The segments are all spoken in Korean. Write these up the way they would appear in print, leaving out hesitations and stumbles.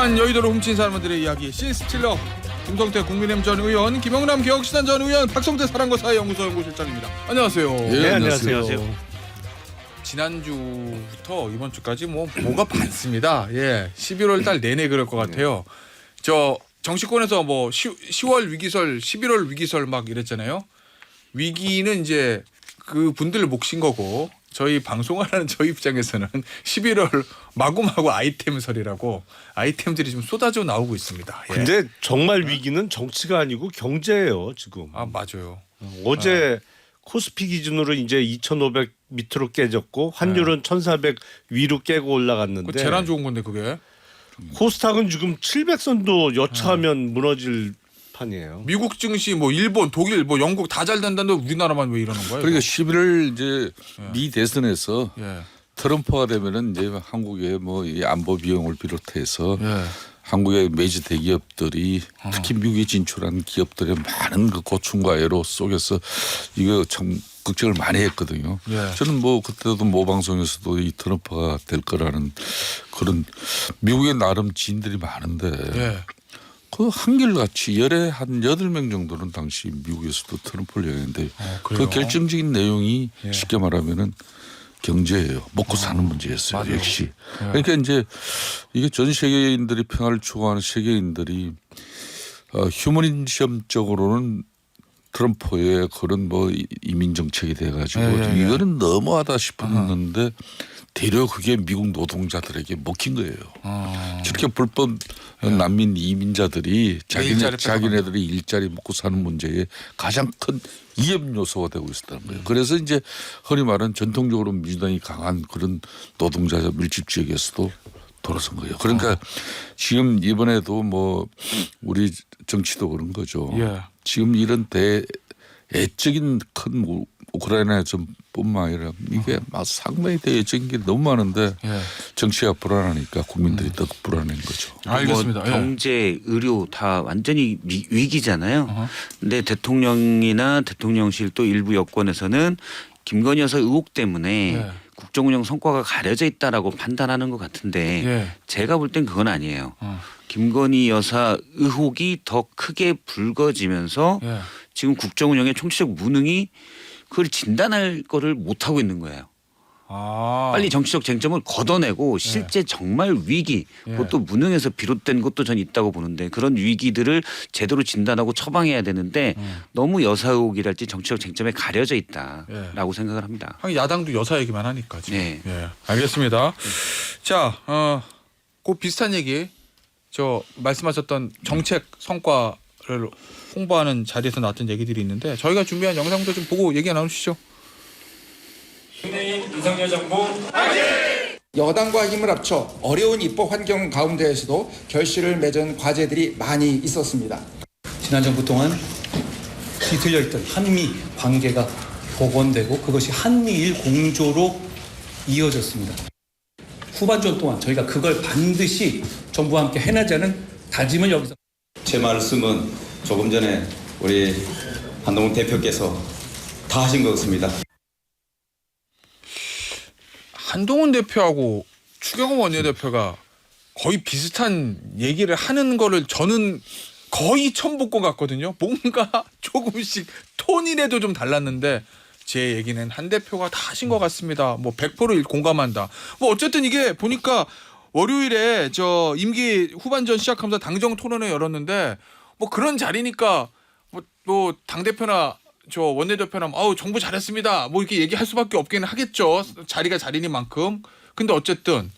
지난 여의도를 훔친 사람들의 이야기 신스틸러 김성태 국민의힘 전 의원, 김영남 개혁신당 전 의원, 박성태 사랑과 사회연구소 연구실장입니다. 안녕하세요. 네, 안녕하세요. 지난주부터 이번 주까지 뭐가 많습니다. 예, 11월 달 내내 그럴 것 같아요. 저 정치권에서 뭐 10월 위기설, 11월 위기설 막 이랬잖아요. 위기는 이제 그 분들 몫인 거고 저희 방송하는 저희 입장에서는 11월 마구마구 아이템설이라고 아이템들이 좀 쏟아져 나오고 있습니다. 예. 근데 정말 위기는 정치가 아니고 경제예요, 지금. 아, 맞아요. 어제 코스피 기준으로 이제 2,500 밑으로 깨졌고 환율은 1,400 위로 깨고 올라갔는데. 그 재난 좋은 건데 그게. 코스닥은 지금 700선도 여차하면 무너질 판이에요. 미국 증시 뭐 일본, 독일, 뭐 영국 다 잘 된다는데 우리나라만 왜 이러는 거예요? 그러니까 11월 이제 미 대선에서 예. 트럼프가 되면은 이제 한국의 뭐 이 안보 비용을 비롯해서 예. 한국의 메이저 대기업들이 특히 미국에 진출한 기업들의 많은 그 고충과 애로 속에서 이거 참 걱정을 많이 했거든요. 예. 저는 뭐 그때도 모 방송에서도 이 트럼프가 될 거라는 그런 미국의 나름 지인들이 많은데 예. 그 한결같이 열에 한 8명 정도는 당시 미국에서도 트럼프를 영했는데 그래요? 그 결정적인 내용이 예. 쉽게 말하면 경제예요. 먹고 사는 문제였어요. 맞아요. 역시. 예. 그러니까 이제 이게 전 세계인들이 평화를 추구하는 세계인들이 휴머니즘적으로는 트럼프의 그런 뭐 이민 정책이 돼가지고 예. 이거는 너무하다 싶었는데 대려 그게 미국 노동자들에게 먹힌 거예요. 저렇게 불법 난민 이민자들이 자기네들이 일자리 먹고 사는 문제에 가장 큰 위험 요소가 되고 있었다는 거예요. 그래서 이제 흔히 말하는 전통적으로 민주당이 강한 그런 노동자 밀집 지역에서도 돌아선 거예요. 그러니까 지금 이번에도 뭐 우리 정치도 그런 거죠. 예. 지금 이런 대외적인 큰 우크라이나 전뿐만 아니라 이게 막 상당히 대외적인 게 너무 많은데 예. 정치가 불안하니까 국민들이 더 불안한 거죠. 알겠습니다. 예. 경제, 의료 다 완전히 위기잖아요. 근데 대통령이나 대통령실 또 일부 여권에서는 김건희 여사 의혹 때문에 예. 국정운영 성과가 가려져 있다라고 판단하는 것 같은데 예. 제가 볼 땐 그건 아니에요. 김건희 여사 의혹이 더 크게 불거지면서 예. 지금 국정운영의 총체적 무능이 그걸 진단할 거를 못하고 있는 거예요. 아. 빨리 정치적 쟁점을 걷어내고 실제 정말 위기 그것도 무능에서 비롯된 것도 전 있다고 보는데 그런 위기들을 제대로 진단하고 처방해야 되는데 너무 여사 의혹이랄지 정치적 쟁점에 가려져 있다라고 생각을 합니다. 하긴 야당도 여사 얘기만 하니까 지금. 네. 예. 알겠습니다. 자, 그 비슷한 얘기 저 말씀하셨던 정책 성과를 홍보하는 자리에서 나왔던 얘기들이 있는데 저희가 준비한 영상도 좀 보고 얘기 나누시죠. 국민의힘 윤석열 정부 여당과 힘을 합쳐 어려운 입법 환경 가운데에서도 결실을 맺은 과제들이 많이 있었습니다. 지난 정부 동안 뒤틀려 있던 한미 관계가 복원되고 그것이 한미일 공조로 이어졌습니다. 후반전 동안 저희가 그걸 반드시 정부와 함께 해내자는 다짐을 여기서 제 말씀은 조금 전에 우리 한동훈 대표께서 다 하신 것 같습니다. 한동훈 대표하고 추경호 원내대표가 거의 비슷한 얘기를 하는 거를 저는 거의 처음 본 것 같거든요. 뭔가 조금씩 톤이라도 좀 달랐는데 제 얘기는 한 대표가 다 하신 것 같습니다. 뭐 100% 공감한다. 뭐 어쨌든 이게 보니까 월요일에 저 임기 후반전 시작하면서 당정 토론회 열었는데 뭐 그런 자리니까 뭐 당대표나 저 원내대표나 아우 정부 잘했습니다. 뭐 이렇게 얘기할 수밖에 없기는 하겠죠. 자리가 자리니만큼. 근데 어쨌든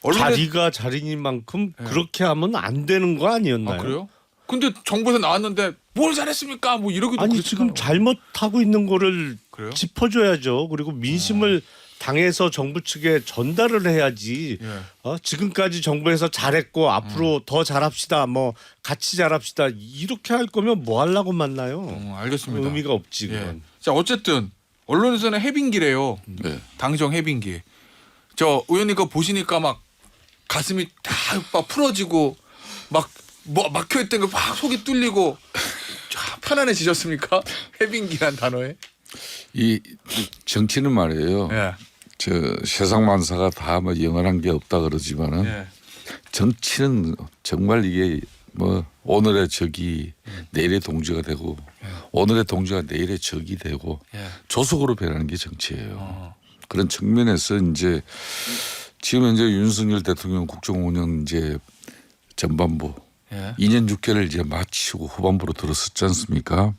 자리가 자리인 만큼 그렇게 하면 안 되는 거 아니었나요? 아, 그래요? 근데 정부에서 나왔는데 뭘 잘했습니까? 뭐 이러기도 아니 그렇잖아요. 지금 잘못하고 있는 거를 그래요? 짚어줘야죠. 그리고 민심을 당에서 정부 측에 전달을 해야지. 예. 지금까지 정부에서 잘했고 앞으로 더 잘합시다. 뭐 같이 잘합시다. 이렇게 할 거면 뭐 하려고 만나요? 알겠습니다. 의미가 없지. 예. 그건. 자 어쨌든 언론에서는 해빙기래요. 네. 당정 해빙기. 저 의원님 거 보시니까 막 가슴이 다 막 풀어지고 막 뭐 막혀있던 거 막 속이 뚫리고 쫙 편안해지셨습니까? 해빙기란 단어에. 이 정치는 말이에요. 예. 저 세상 만사가 다 뭐 영원한 게 없다 그러지만은 예. 정치는 정말 이게 뭐 오늘의 적이 내일의 동지가 되고 오늘의 동지가 내일의 적이 되고 예. 조속으로 변하는 게 정치예요. 그런 측면에서 이제 지금 이제 윤석열 대통령 국정운영 이제 전반부 예. 2년 6개월 이제 마치고 후반부로 들어섰지 않습니까?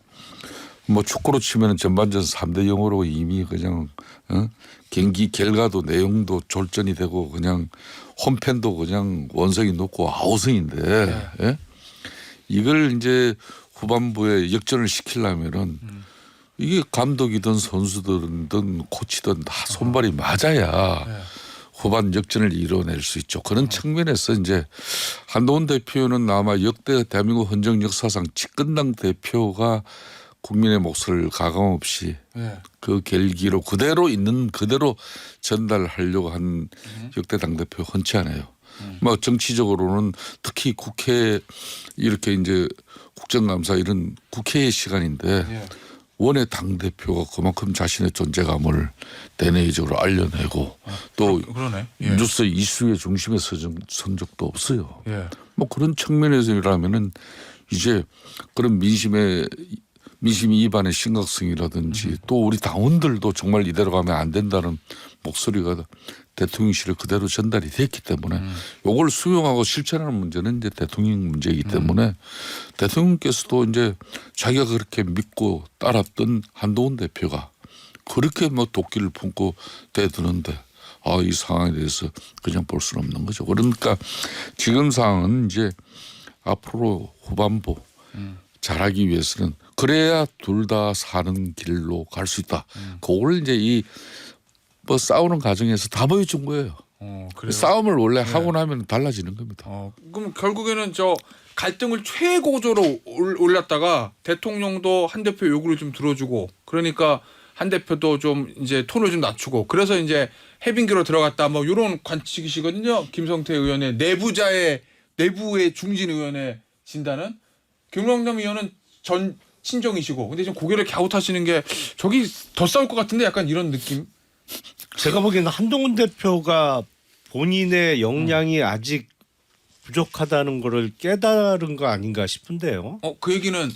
뭐 축구로 치면 전반전 3대 0으로 이미 그냥 경기 결과도 내용도 졸전이 되고 그냥 홈팬도 그냥 원성이 높고 아우성인데 예? 이걸 이제 후반부에 역전을 시키려면은 이게 감독이든 선수들이든 코치든 다 손발이 맞아야 후반 역전을 이뤄낼 수 있죠. 그런 측면에서 이제 한동훈 대표는 아마 역대 대한민국 헌정 역사상 집권당 대표가 국민의 몫을 가감없이 그 결기로 그대로 있는 그대로 전달하려고 한 역대 당대표 흔치 않아요. 뭐 정치적으로는 특히 국회 이렇게 이제 국정감사 이런 국회의 시간인데 원외 당대표가 그만큼 자신의 존재감을 대내적으로 알려내고 또 그러네. 뉴스 이슈의 중심에 선 적도 없어요. 예. 뭐 그런 측면에서라면은 이제 그런 민심 이반의 심각성이라든지 또 우리 당원들도 정말 이대로 가면 안 된다는 목소리가 대통령실에 그대로 전달이 됐기 때문에 이걸 수용하고 실천하는 문제는 이제 대통령 문제이기 때문에 대통령께서도 이제 자기가 그렇게 믿고 따랐던 한동훈 대표가 그렇게 뭐 도끼를 품고 대드는데 이 상황에 대해서 그냥 볼 수는 없는 거죠. 그러니까 지금 상황은 이제 앞으로 후반부 잘하기 위해서는 그래야 둘 다 사는 길로 갈 수 있다. 그걸 이제 이 뭐 싸우는 과정에서 다 보여준 거예요. 그래요? 싸움을 원래 하고 나면 달라지는 겁니다. 그럼 결국에는 저 갈등을 최고조로 올랐다가 대통령도 한 대표 요구를 좀 들어주고 그러니까 한 대표도 좀 이제 톤을 좀 낮추고 그래서 이제 해빙기로 들어갔다 뭐 이런 관측이시거든요. 김성태 의원의 내부의 중진 의원의 진단은 김영남 의원은 전 친정이시고 근데 지금 고개를 갸웃하시는 게 저기 더 싸울 것 같은데 약간 이런 느낌. 제가 보기에는 한동훈 대표가 본인의 역량이 아직 부족하다는 거를 깨달은 거 아닌가 싶은데요. 그 얘기는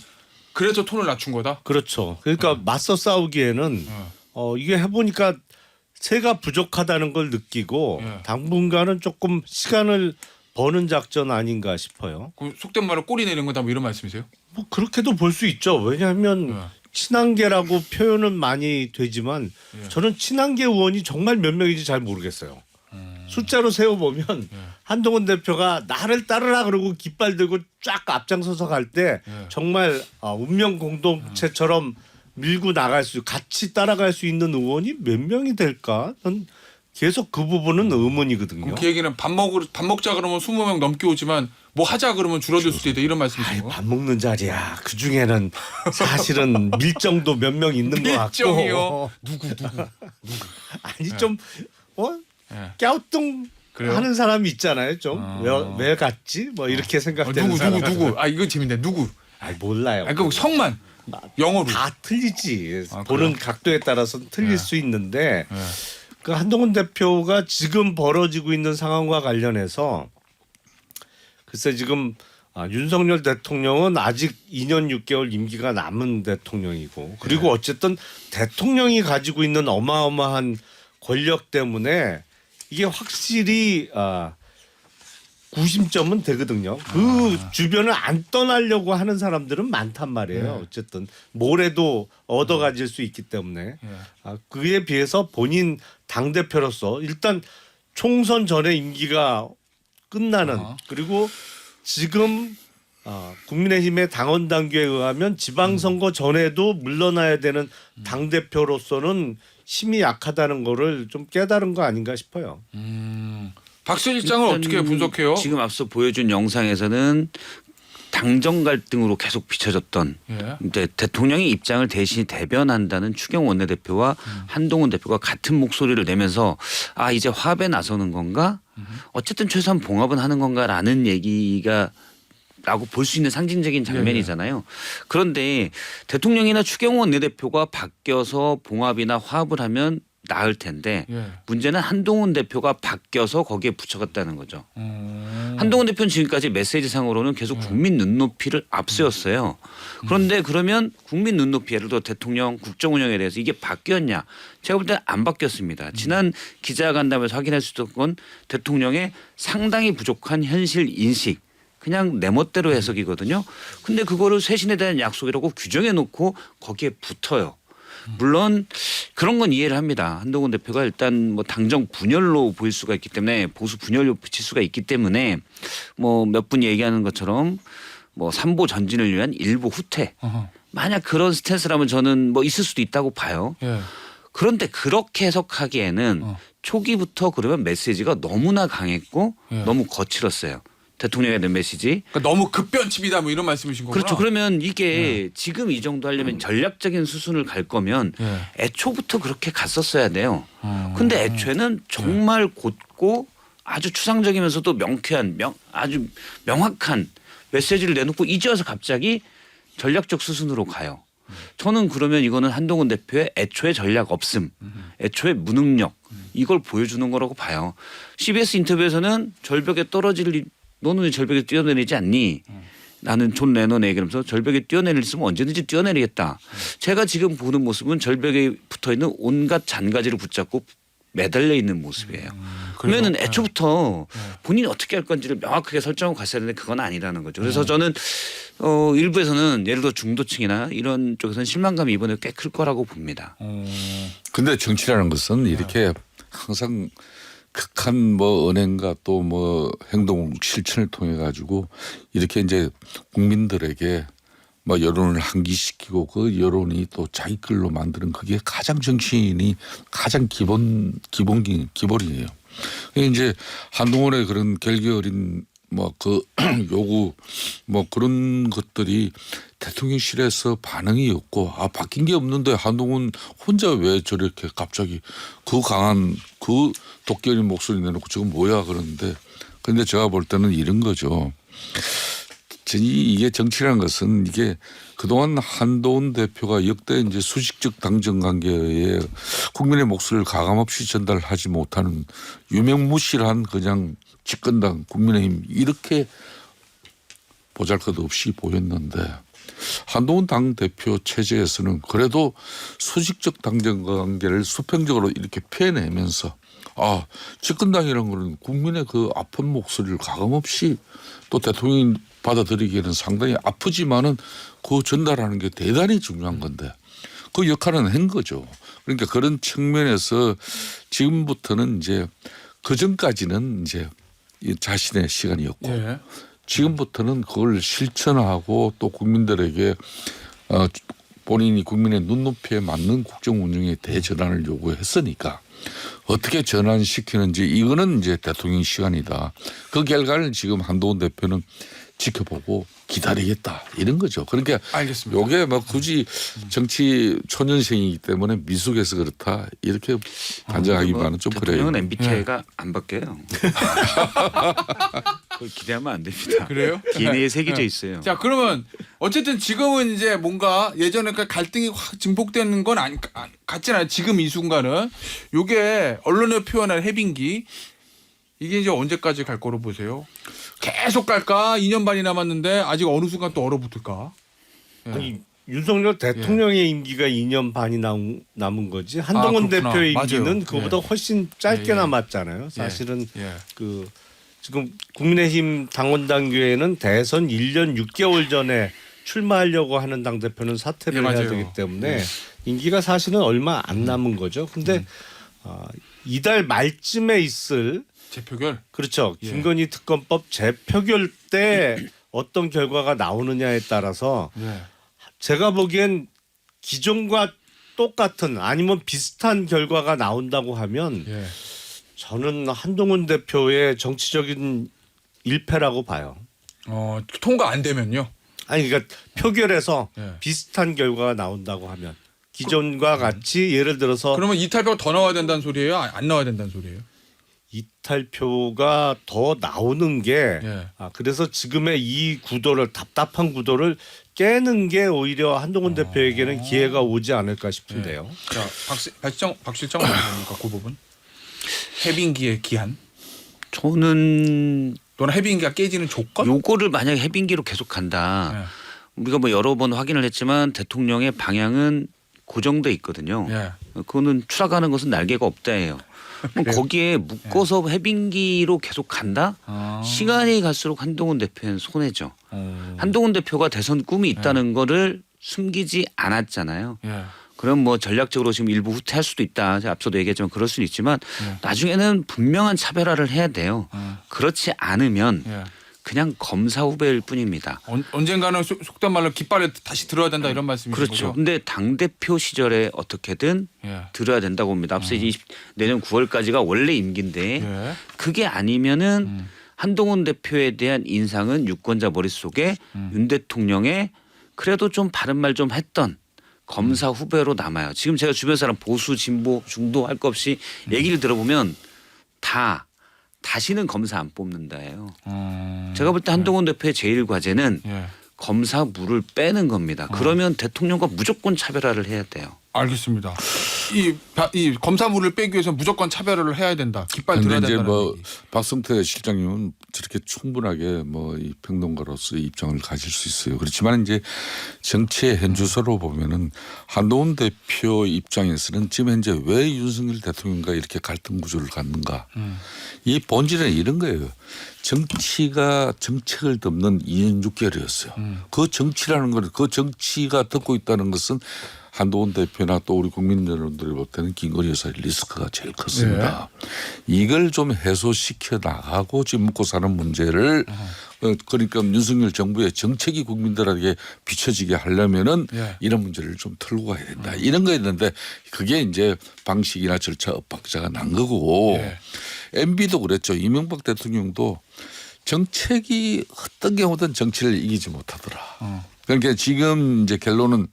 그래서 톤을 낮춘 거다. 그렇죠. 그러니까 맞서 싸우기에는 이게 해보니까 새가 부족하다는 걸 느끼고 당분간은 조금 시간을 버는 작전 아닌가 싶어요. 그 속된 말로 꼬리 내리는 거다 뭐 이런 말씀이세요? 뭐 그렇게도 볼 수 있죠. 왜냐하면 친한계라고 표현은 많이 되지만 저는 친한계 의원이 정말 몇 명인지 잘 모르겠어요. 숫자로 세어보면 한동훈 대표가 나를 따르라 그러고 깃발 들고 쫙 앞장서서 갈 때 정말 운명 공동체처럼 밀고 나갈 수 같이 따라갈 수 있는 의원이 몇 명이 될까? 전 계속 그 부분은 의문이거든요. 그럼 그 얘기는 밥 먹자 그러면 20명 넘게 오지만 뭐 하자 그러면 줄어들 수도 있다 이런 말씀이신 거예요? 밥 먹는 자리야. 그 중에는 사실은 밀정도 몇 명 있는 것 같고. 밀정이요? 누구? 아니 좀 예. 갸우뚱 그래요? 하는 사람이 있잖아요. 좀 왜 갔지? 뭐 이렇게 생각되는 사람. 누구? 이거 재밌네. 누구? 몰라요. 그 성만 영어로 다 틀리지. 보는 그래요? 각도에 따라서는 틀릴 수 있는데 그 한동훈 대표가 지금 벌어지고 있는 상황과 관련해서 글쎄 지금 윤석열 대통령은 아직 2년 6개월 임기가 남은 대통령이고 그리고 어쨌든 대통령이 가지고 있는 어마어마한 권력 때문에 이게 확실히 구심점은 되거든요. 그 주변을 안 떠나려고 하는 사람들은 많단 말이에요. 어쨌든 뭐래도 얻어가질 수 있기 때문에 그에 비해서 본인 당대표로서 일단 총선 전에 임기가 끝나는 그리고 지금 국민의힘의 당원 당규에 의하면 지방선거 전에도 물러나야 되는 당대표로서는 힘이 약하다는 거를 좀 깨달은 거 아닌가 싶어요. 박 실장은 어떻게 분석해요? 지금 앞서 보여준 영상에서는 당정 갈등으로 계속 비춰졌던 이제 대통령의 입장을 대신 대변한다는 추경 원내대표와 한동훈 대표가 같은 목소리를 내면서 이제 화합에 나서는 건가? 어쨌든 최소한 봉합은 하는 건가라는 얘기가 라고 볼 수 있는 상징적인 장면이잖아요. 그런데 대통령이나 추경호 원내대표가 바뀌어서 봉합이나 화합을 하면 나을 텐데 예. 문제는 한동훈 대표가 바뀌어서 거기에 붙여갔다는 거죠. 한동훈 대표는 지금까지 메시지상으로는 계속 국민 눈높이를 앞세웠어요. 그런데 그러면 국민 눈높이 예를 들어 대통령 국정 운영에 대해서 이게 바뀌었냐? 제가 볼 때는 안 바뀌었습니다. 지난 기자간담회에서 확인할 수 있었던 건 대통령의 상당히 부족한 현실 인식. 그냥 내 멋대로 해석이거든요. 근데 그거를 쇄신에 대한 약속이라고 규정해 놓고 거기에 붙어요. 물론 그런 건 이해를 합니다. 한동훈 대표가 일단 뭐 당정 분열로 보일 수가 있기 때문에 보수 분열로 비칠 수가 있기 때문에 뭐 몇 분 얘기하는 것처럼 뭐 삼보 전진을 위한 일부 후퇴. 만약 그런 스탠스라면 저는 뭐 있을 수도 있다고 봐요. 예. 그런데 그렇게 해석하기에는 초기부터 그러면 메시지가 너무나 강했고 예. 너무 거칠었어요. 대통령에 대한 메시지. 그러니까 너무 급변집이다 뭐 이런 말씀이신 거구나. 그렇죠. 그러면 이게 지금 이 정도 하려면 전략적인 수순을 갈 거면 예. 애초부터 그렇게 갔었어야 돼요. 근데 애초에는 정말 곧고 아주 추상적이면서도 명쾌한 아주 명확한 메시지를 내놓고 이제 와서 갑자기 전략적 수순으로 가요. 저는 그러면 이거는 한동훈 대표의 애초에 전략 없음, 애초에 무능력 이걸 보여주는 거라고 봐요. CBS 인터뷰에서는 절벽에 너는 왜 절벽에 뛰어내리지 않니? 나는 존 레논의 얘기하면서 절벽에 뛰어내릴 수 있으면 언제든지 뛰어내리겠다. 제가 지금 보는 모습은 절벽에 붙어있는 온갖 잔가지를 붙잡고 매달려 있는 모습이에요. 그러면은 애초부터 본인이 어떻게 할 건지를 명확하게 설정하고 갔어야 되는데 그건 아니라는 거죠. 그래서 저는 일부에서는 예를 들어 중도층이나 이런 쪽에서는 실망감이 이번에 꽤 클 거라고 봅니다. 근데 정치라는 것은 이렇게 항상 극한 뭐 언행과 또 뭐 행동 실천을 통해 가지고 이렇게 이제 국민들에게 뭐 여론을 환기시키고 그 여론이 또 자기 걸로 만드는 그게 가장 정치인이 가장 기본이에요. 이제 한동훈의 그런 결기 어린 뭐 그 요구 뭐 그런 것들이 대통령실에서 반응이 없고 바뀐 게 없는데 한동훈 혼자 왜 저렇게 갑자기 그 강한 그 도끼 어린 목소리 내놓고 저건 뭐야 그러는데 그런데 제가 볼 때는 이런 거죠. 이게 정치라는 것은 이게 그동안 한동훈 대표가 역대 이제 수직적 당정 관계에 국민의 목소리를 가감없이 전달하지 못하는 유명무실한 그냥 집권당 국민의힘 이렇게 보잘것없이 보였는데 한동훈 당대표 체제에서는 그래도 수직적 당정 관계를 수평적으로 이렇게 펴내면서 집권당이라는 거는 국민의 그 아픈 목소리를 가감없이 또 대통령이 받아들이기에는 상당히 아프지만은 그 전달하는 게 대단히 중요한 건데 그 역할은 한 거죠. 그러니까 그런 측면에서 지금부터는 이제 그 전까지는 이제 자신의 시간이었고 예. 지금부터는 그걸 실천하고 또 국민들에게 본인이 국민의 눈높이에 맞는 국정 운영의 대전환을 요구했으니까 어떻게 전환시키는지 이거는 이제 대통령 시간이다. 그 결과를 지금 한동훈 대표는 지켜보고 기다리겠다 이런 거죠. 그러니까 알겠습니다. 요게 뭐 굳이 정치 초년생이기 때문에 미숙해서 그렇다 이렇게 단정하기만은 좀 그래요. 대통령은 MBTI가 안 바뀌어요. 그걸 기대하면 안 됩니다. 그래요? DNA에 새겨져 있어요. 자 그러면 어쨌든 지금은 이제 뭔가 예전에 그 갈등이 확 증폭되는 건 같진 않아요. 지금 이 순간은 요게 언론에 표현한 해빙기 이게 이제 언제까지 갈 거로 보세요? 계속 갈까? 2년 반이 남았는데 아직 어느 순간 또 얼어붙을까? 아니, 윤석열 대통령의 임기가 2년 반이 남은 거지 한동훈 그렇구나. 대표의 맞아요. 임기는 그보다 훨씬 짧게 예. 남았잖아요. 사실은 예. 그 지금 국민의힘 당원당규에는 대선 1년 6개월 전에 출마하려고 하는 당대표는 사퇴를 예, 해야 맞아요. 되기 때문에 예. 임기가 사실은 얼마 안 남은 거죠. 근데 이달 말쯤에 있을 재표결. 그렇죠. 예. 김건희 특검법 재표결 때 어떤 결과가 나오느냐에 따라서 예. 제가 보기엔 기존과 똑같은 아니면 비슷한 결과가 나온다고 하면 예. 저는 한동훈 대표의 정치적인 일패라고 봐요. 통과 안 되면요. 아니 그러니까 표결에서 예. 비슷한 결과가 나온다고 하면 기존과 같이 예를 들어서 그러면 이탈표가 더 나와야 된다는 소리예요? 안 나와야 된다는 소리예요? 이탈표가 더 나오는 게 예. 그래서 지금의 이 구도를 답답한 구도를 깨는 게 오히려 한동훈 대표에게는 기회가 오지 않을까 싶은데요. 자, 박실정 의원입니까 그 부분? 해빙기의 기한 저는 또는 해빙기가 깨지는 조건? 요거를 만약에 해빙기로 계속 간다. 예. 우리가 뭐 여러 번 확인을 했지만 대통령의 방향은 고정돼 있거든요. 예. 그거는 추락하는 것은 날개가 없다예요. 그럼 거기에 묶어서 해빙기로 계속 간다? 시간이 갈수록 한동훈 대표는 손해죠. 한동훈 대표가 대선 꿈이 있다는 거를 숨기지 않았잖아요. 예. 그럼 뭐 전략적으로 지금 일부 후퇴할 수도 있다. 제가 앞서도 얘기했지만 그럴 수는 있지만 나중에는 분명한 차별화를 해야 돼요. 그렇지 않으면 예. 그냥 검사 후배일 뿐입니다. 언젠가는 속된 말로 깃발에 다시 들어야 된다 이런 말씀이신 그렇죠. 거죠? 근데 당대표 시절에 어떻게든 예. 들어야 된다고 봅니다. 앞서 이제 내년 9월까지가 원래 임기인데 예. 그게 아니면은 한동훈 대표에 대한 인상은 유권자 머릿속에 윤 대통령의 그래도 좀 바른 말 좀 했던 검사 후배로 남아요. 지금 제가 주변 사람 보수 진보 중도 할 것 없이 얘기를 들어보면 다시는 검사 안 뽑는다예요. 제가 볼 때 한동훈 대표의 제일 과제는 예. 검사 물을 빼는 겁니다. 그러면 대통령과 무조건 차별화를 해야 돼요. 알겠습니다. 이 검사물을 빼기 위해서 무조건 차별화를 해야 된다. 깃발 들어야 근데 이제 된다는 뭐 얘기. 박성태 실장님은 저렇게 충분하게 뭐 이 평론가로서의 입장을 가질 수 있어요. 그렇지만 이제 정치의 현주소로 보면은 한동훈 대표 입장에서는 지금 현재 왜 윤석열 대통령과 이렇게 갈등 구조를 갖는가. 이 본질은 이런 거예요. 정치가 정책을 덮는 2년 6개월이었어요. 그 정치라는 것, 그 정치가 덮고 있다는 것은 한동훈 대표나 또 우리 국민 여러분들이 볼 때는 김건희 여사의 리스크가 제일 컸습니다. 이걸 좀 해소시켜 나가고 지금 먹고 사는 문제를 그러니까 윤석열 정부의 정책이 국민들에게 비춰지게 하려면은 예. 이런 문제를 좀 털고 가야 된다. 이런 거였는데 그게 이제 방식이나 절차 엇박자가 난 거고 예. MB도 그랬죠. 이명박 대통령도 정책이 어떤 경우든 정치를 이기지 못하더라. 그러니까 지금 이제 결론은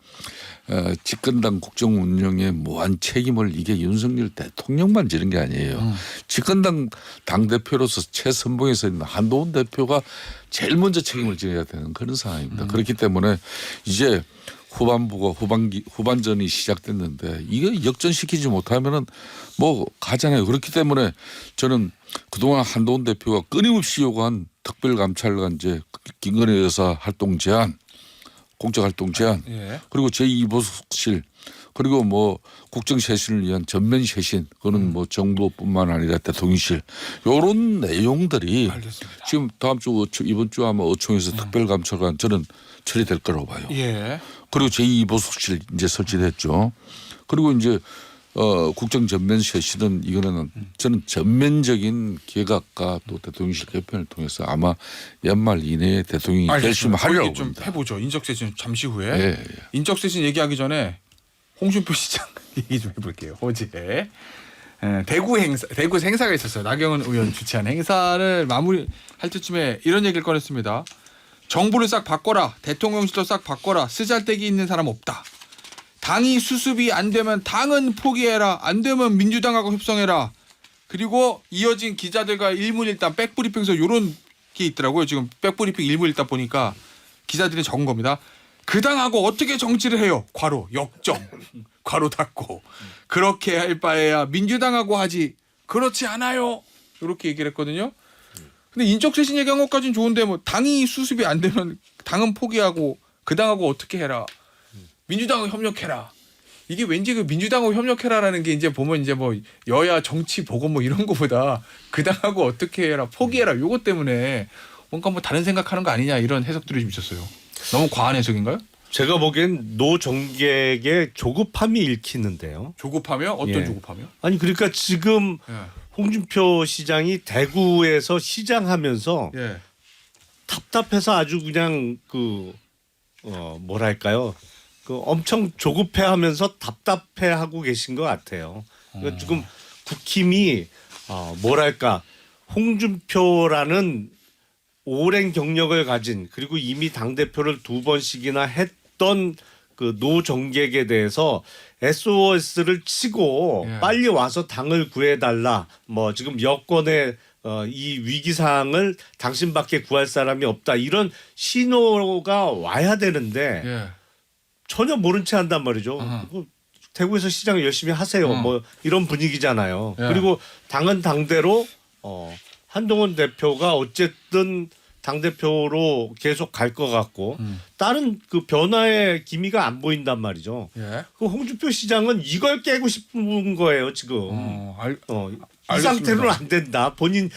집권당 국정 운영의 무한 책임을 이게 윤석열 대통령만 지는 게 아니에요. 집권당 당대표로서 최선봉에서 있는 한동훈 대표가 제일 먼저 책임을 져야 되는 그런 상황입니다. 그렇기 때문에 이제 후반전이 시작됐는데 이거 역전시키지 못하면은 뭐 가잖아요. 그렇기 때문에 저는 그동안 한동훈 대표가 끊임없이 요구한 특별감찰관 이제 김건희 여사 활동 제한 공적 활동 제한 예. 그리고 제2보석실 그리고 뭐 국정 쇄신을 위한 전면 쇄신 그거는 뭐 정부뿐만 아니라 대통령실 이런 내용들이 알겠습니다. 지금 다음 주 이번 주 아마 어총에서 특별감찰관 저는 처리될 거라고 봐요. 예. 그리고 제2보석실 이제 설치됐죠. 그리고 이제 국정 전면 쇄신은 이거는 저는 전면적인 개각과 또 대통령실 개편을 통해서 아마 연말 이내에 대통령이 결심하려고 좀 봅니다. 해보죠. 인적쇄신 잠시 후에. 예, 예. 인적쇄신 얘기하기 전에 홍준표 시장 얘기 좀 해볼게요. 어제 대구 행사가 있었어요. 나경원 의원 주최한 행사를 마무리할 때쯤에 이런 얘기를 꺼냈습니다. 정부를 싹 바꿔라. 대통령실도 싹 바꿔라. 쓰잘데기 있는 사람 없다. 당이 수습이 안 되면 당은 포기해라. 안 되면 민주당하고 협상해라. 그리고 이어진 기자들과 일문일답 백브리핑에서 이런 게 있더라고요. 지금 백브리핑 일문일답 보니까 기자들이 적은 겁니다. 그 당하고 어떻게 정치를 해요? 괄호 역정. 괄호 닫고. 그렇게 할 바에야 민주당하고 하지. 그렇지 않아요. 이렇게 얘기를 했거든요. 근데 인적쇄신 얘기한 것까지는 좋은데 뭐 당이 수습이 안 되면 당은 포기하고 그 당하고 어떻게 해라. 민주당하고 협력해라. 이게 왠지 그 민주당하고 협력해라라는 게 이제 보면 이제 뭐 여야 정치 보건 뭐 이런 거보다 그 당하고 어떻게 해라 포기해라 요것 때문에 뭔가 뭐 다른 생각하는 거 아니냐 이런 해석들이 좀 있었어요. 너무 과한 해석인가요? 제가 보기엔 노 정객의 조급함이 읽히는데요. 조급하며 어떤 예. 조급하며? 아니 그러니까 지금 예. 홍준표 시장이 대구에서 시장하면서 예. 답답해서 아주 그냥 뭐랄까요? 엄청 조급해하면서 답답해하고 계신 것 같아요. 그러니까 지금 국힘이 뭐랄까 홍준표라는 오랜 경력을 가진 그리고 이미 당 대표를 2번씩이나 했던 그 노정객에 대해서 SOS를 치고 예. 빨리 와서 당을 구해달라. 뭐 지금 여권에 이 위기 상황을 당신밖에 구할 사람이 없다 이런 신호가 와야 되는데 예. 전혀 모른 채 한단 말이죠. 뭐 대구에서 시장을 열심히 하세요. 뭐 이런 분위기잖아요. 예. 그리고 당은 당대로 한동훈 대표가 어쨌든 당대표로 계속 갈 것 같고 다른 그 변화의 기미가 안 보인단 말이죠. 예. 그 홍준표 시장은 이걸 깨고 싶은 거예요 지금. 이 알겠습니다. 상태로는 안 된다. 본인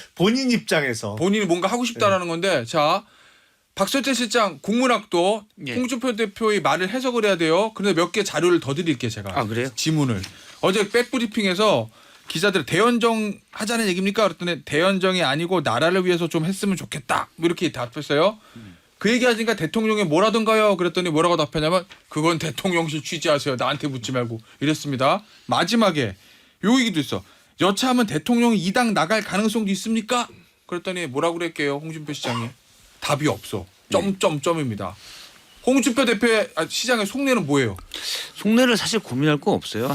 입장에서. 본인이 뭔가 하고 싶다라는 건데 자 박설태 실장 국문학도 예. 홍준표 대표의 말을 해석을 해야 돼요. 그런데 몇 개 자료를 더 드릴게요 제가. 아, 그래요? 지문을 어제 백브리핑에서 기자들 대연정 하자는 얘기입니까? 그랬더니 대연정이 아니고 나라를 위해서 좀 했으면 좋겠다. 뭐 이렇게 답했어요. 그 얘기하니까 대통령이 뭐라던가요? 그랬더니 뭐라고 답했냐면 그건 대통령실 취재하세요. 나한테 묻지 말고 이랬습니다. 마지막에 요 얘기도 있어. 여차하면 대통령이 이 당 나갈 가능성도 있습니까? 그랬더니 뭐라고 그랬게요? 홍준표 시장이. 답이 없어. 점점점입니다. 홍준표 대표의 시장의 속내는 뭐예요? 속내를 사실 고민할 거 없어요.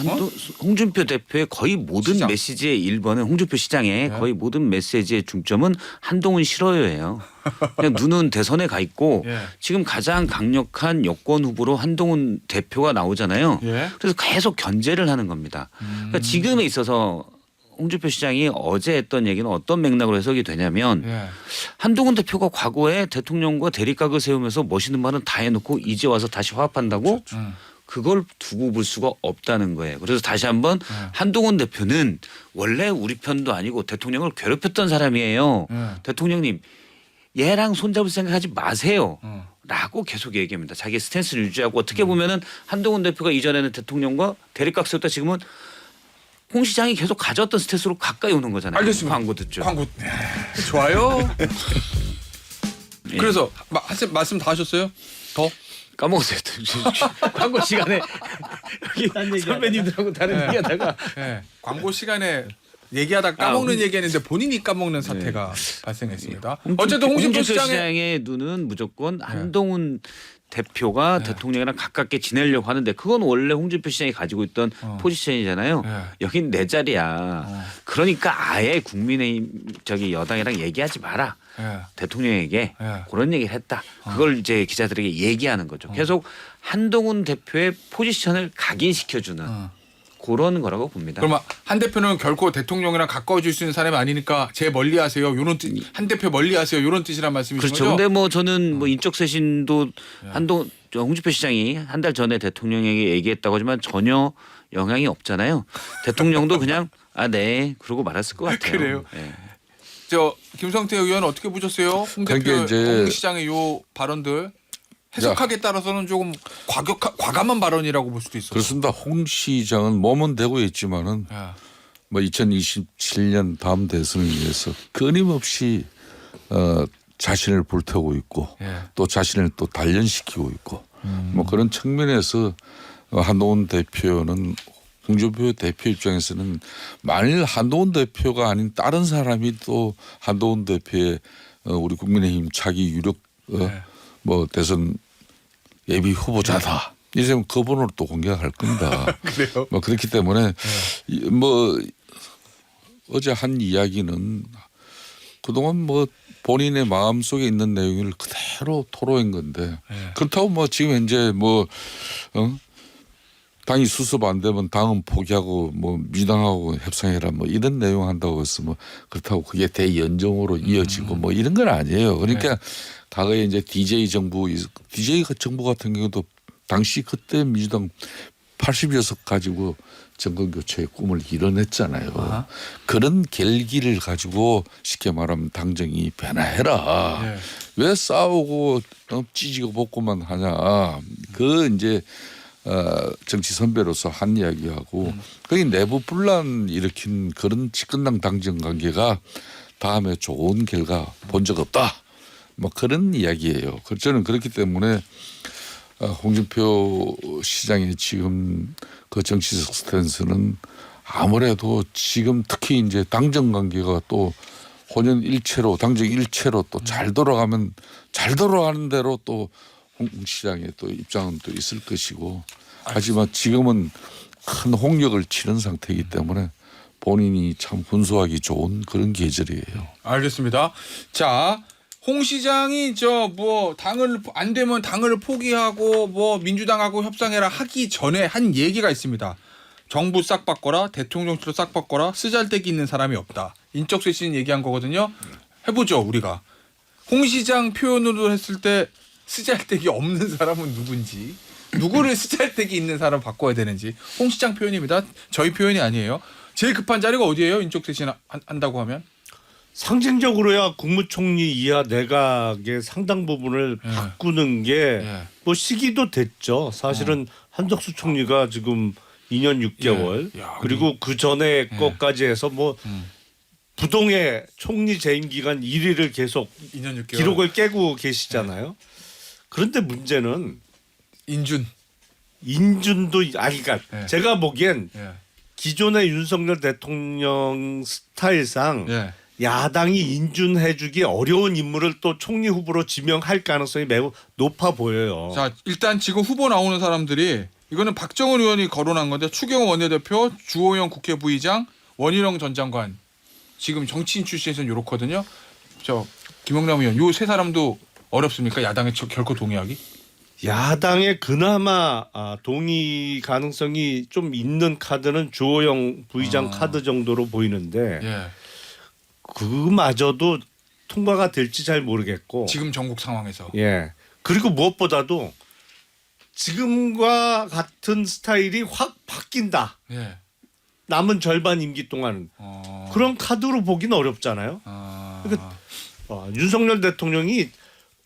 홍준표 대표의 거의 모든 시장. 메시지의 1번은 홍준표 시장의 거의 모든 메시지의 중점은 한동훈 싫어요예요. 그냥 눈은 대선에 가 있고 예. 지금 가장 강력한 여권 후보로 한동훈 대표가 나오잖아요. 예. 그래서 계속 견제를 하는 겁니다. 그러니까 지금에 있어서 홍준표 시장이 어제 했던 얘기는 어떤 맥락으로 해석이 되냐면 예. 한동훈 대표가 과거에 대통령과 대립각을 세우면서 멋있는 말은 다 해놓고 이제 와서 다시 화합한다고 그걸 두고 볼 수가 없다는 거예요. 그래서 다시 한번 한동훈 대표는 원래 우리 편도 아니고 대통령을 괴롭혔던 사람이에요. 대통령님 얘랑 손잡을 생각하지 마세요. 라고 계속 얘기합니다. 자기 스탠스를 유지하고 어떻게 보면은 한동훈 대표가 이전에는 대통령과 대립각 세웠다 지금은 홍 시장이 계속 가져왔던 스탠스로 가까이 오는 거잖아요. 알겠습니다. 광고 듣죠. 광고 좋아요. 그래서 말씀 다 하셨어요? 더? 까먹었어요. 광고 시간에 여기 선배님들하고 다른 얘기하다가 네. 광고 시간에 얘기하다 까먹는 얘기했는데 본인이 까먹는 사태가 발생했습니다. 어쨌든 홍준표 시장의 눈은 무조건 한동훈 대표가 대통령이랑 가깝게 지내려고 하는데 그건 원래 홍준표 시장이 가지고 있던 포지션이잖아요. 여긴 내 자리야. 그러니까 아예 국민의힘 여당이랑 얘기하지 마라. 대통령에게 그런 얘기를 했다. 그걸 이제 기자들에게 얘기하는 거죠. 계속 한동훈 대표의 포지션을 각인시켜주는 그런 거라고 봅니다. 그러면 한 대표는 결코 대통령이랑 가까워질 수 있는 사람이 아니니까 제 멀리하세요. 요런 뜻, 한 대표 멀리하세요. 요런 뜻이란 말씀이신 그렇죠. 거죠? 근데 뭐 저는 뭐 인적 쇄신도 홍준표 시장이 한 달 전에 대통령에게 얘기했다고 하지만 전혀 영향이 없잖아요. 대통령도 그냥 네 그러고 말았을 것 같아요. 그래요? 네. 저 김성태 의원 어떻게 보셨어요? 홍 대표, 그러니까 이제 홍 시장의 요 발언들 해석하기에 따라서는 조금 과감한 발언이라고 볼 수도 있어요. 그렇습니다. 홍 시장은 몸은 되고 있지만은 뭐 2027년 다음 대선을 위해서 끊임없이 자신을 불태우고 있고 또 자신을 또 단련시키고 있고 뭐 그런 측면에서 한동훈 대표는 홍준표 대표 입장에서는 만일 한동훈 대표가 아닌 다른 사람이 또 한동훈 대표의 우리 국민의힘 차기 유력 뭐 대선 예비 후보자다. 이제는 그 번호를 또 공개할 겁니다. 그래요? 뭐 그렇기 때문에 뭐 어제 한 이야기는 그동안 뭐 본인의 마음 속에 있는 내용을 그대로 토로한 건데 그렇다고 뭐 지금 현재 뭐 당이 수습 안 되면 당은 포기하고 뭐 민주당하고 협상해라 뭐 이런 내용 한다고 해서 뭐 그렇다고 그게 대연정으로 이어지고 뭐 이런 건 아니에요. 그러니까 과거에 이제 DJ 정부 같은 경우도 당시 그때 민주당 80여석 가지고 정권 교체의 꿈을 이뤄냈잖아요. 그런 결기를 가지고 쉽게 말하면 당정이 변화해라. 왜 싸우고 찢고 볶고만 하냐. 그 이제 정치 선배로서 한 이야기하고 거기 내부 분란 일으킨 그런 집권당 당정 관계가 다음에 좋은 결과 본 적 없다. 뭐 그런 이야기예요. 저는 그렇기 때문에 홍준표 시장의 지금 그 정치적 스탠스는 아무래도 지금 특히 이제 당정 관계가 또 혼연 일체로 당정 일체로 또 잘 돌아가면 잘 돌아가는 대로 또 홍 시장의 또 입장은 또 있을 것이고 하지만 지금은 큰 홍역을 치른 상태이기 때문에 본인이 참 훈수하기 좋은 그런 계절이에요. 알겠습니다. 자, 홍 시장이 당을 안 되면 당을 포기하고 민주당하고 협상해라 하기 전에 한 얘기가 있습니다. 정부 싹 바꿔라, 대통령실로 싹 바꿔라, 쓰잘데기 있는 사람이 없다. 인적쇄 씨는 얘기한 거거든요. 해보죠, 우리가. 홍 시장 표현으로 했을 때 쓰잘데기 없는 사람은 누군지, 누구를 쓰잘데기 있는 사람 바꿔야 되는지. 홍 시장 표현입니다. 저희 표현이 아니에요. 제일 급한 자리가 어디예요? 인적쇄 씨는 한다고 하면? 상징적으로야 국무총리 이하 내각의 상당 부분을 바꾸는 게 뭐 시기도 됐죠. 사실은 한덕수 총리가 지금 2년 6개월 그리고 그 전에 것까지 해서 뭐 부동의 총리 재임 기간 1위를 계속 2년 6개월. 기록을 깨고 계시잖아요. 그런데 문제는 인준도 그러니까 제가 보기엔 기존의 윤석열 대통령 스타일상 야당이 인준해주기 어려운 인물을 또 총리 후보로 지명할 가능성이 매우 높아 보여요. 자, 일단 지금 후보 나오는 사람들이 이거는 박정은 의원이 거론한 건데 추경호 원내대표, 주호영 국회 부의장, 원희룡 전 장관. 지금 정치인 출신에서는 이렇거든요. 김영남 의원, 요 세 사람도 어렵습니까? 야당에 결코 동의하기? 야당의 그나마 동의 가능성이 좀 있는 카드는 주호영 부의장 카드 정도로 보이는데 그마저도 통과가 될지 잘 모르겠고 지금 전국 상황에서. 그리고 무엇보다도 지금과 같은 스타일이 확 바뀐다. 남은 절반 임기 동안 그런 카드로 보기는 어렵잖아요. 그러니까 윤석열 대통령이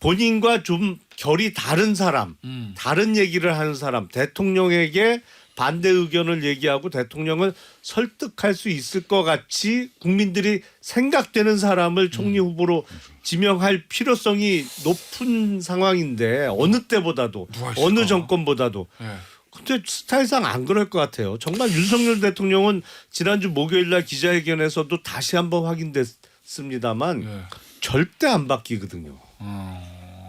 본인과 좀 결이 다른 사람, 다른 얘기를 하는 사람, 대통령에게 반대 의견을 얘기하고 대통령을 설득할 수 있을 것 같이 국민들이 생각되는 사람을 총리 후보로 지명할 필요성이 높은 상황인데 어느 때보다도 어느 정권보다도 근데 스타일상 안 그럴 것 같아요. 정말 윤석열 대통령은 지난주 목요일 날 기자회견에서도 다시 한번 확인됐습니다만 절대 안 바뀌거든요.